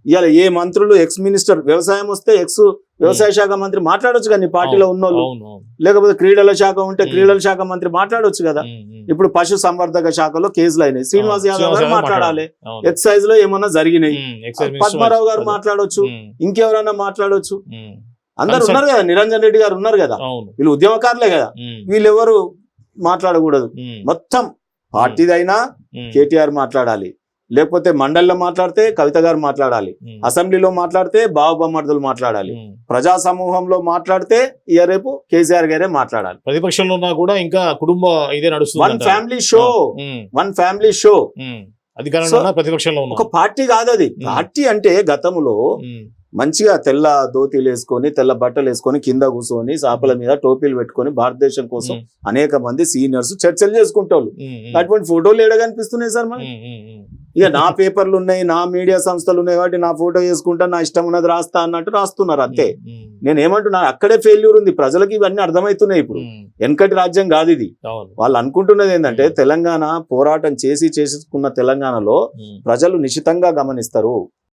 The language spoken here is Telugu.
ఇవాళ ఏ మంత్రులు ఎక్స్ మినిస్టర్ వ్యవసాయం వస్తే ఎక్స్ వ్యవసాయ శాఖ మంత్రి మాట్లాడొచ్చు కదా నీ పార్టీలో ఉన్నోళ్ళు, లేకపోతే క్రీడల శాఖ ఉంటే క్రీడల శాఖ మంత్రి మాట్లాడొచ్చు కదా. ఇప్పుడు పశు సంవర్ధక శాఖలో కేసులు అయినాయి, శ్రీనివాస్ యాదవ్ గారు మాట్లాడాలి. ఎక్సైజ్ లో ఏమన్నా జరిగినాయి, పద్మారావు గారు మాట్లాడొచ్చు, ఇంకెవరన్నా మాట్లాడొచ్చు. అందరు ఉన్నారు కదా, నిరంజన్ రెడ్డి గారు ఉన్నారు కదా, వీళ్ళు ఉద్యమకారులే కదా, వీళ్ళెవరు మాట్లాడకూడదు. మొత్తం పార్టీదైనా కేటీఆర్ మాట్లాడాలి, లేకపోతే మండలిలో మాట్లాడితే కవిత గారు మాట్లాడాలి, అసెంబ్లీలో మాట్లాడితే బావబొమ్మర్దులు మాట్లాడాలి, ప్రజా సమూహంలో మాట్లాడితే ఇక రేపు కేసీఆర్ గారే మాట్లాడాలి. ప్రతిపక్షంలో ఉన్నా కూడా ఇంకా కుటుంబ ఇదే నడుస్తుంది. వన్ ఫ్యామిలీ షో అధికారంలో ప్రతిపక్షంలో ఒక పార్టీ కాదు అది. పార్టీ అంటే గతంలో మంచిగా తెల్ల ధోతీలు వేసుకొని తెల్ల బట్టలు వేసుకొని కింద కూర్చొని సాపల మీద టోపీలు పెట్టుకొని భారతదేశం కోసం అనేక మంది సీనియర్స్ చర్చలు చేసుకుంటారు. అటువంటి ఫోటోలు ఏడ కనిపిస్తున్నాయి సార్ మనకి? ఇక నా పేపర్లు ఉన్నాయి, నా మీడియా సంస్థలు ఉన్నాయి కాబట్టి నా ఫోటో వేసుకుంటా, నా ఇష్టం ఉన్నది రాస్తా అన్నట్టు రాస్తున్నారు అంతే. నేను ఏమంటున్నా, అక్కడే ఫెయిల్యూర్ ఉంది. ప్రజలకు ఇవన్నీ అర్థమవుతున్నాయి. ఇప్పుడు వెనకటి రాజ్యం కాదు ఇది. వాళ్ళు అనుకుంటున్నది ఏంటంటే తెలంగాణ పోరాటం చేసుకున్న తెలంగాణలో ప్రజలు నిశితంగా గమనిస్తారు.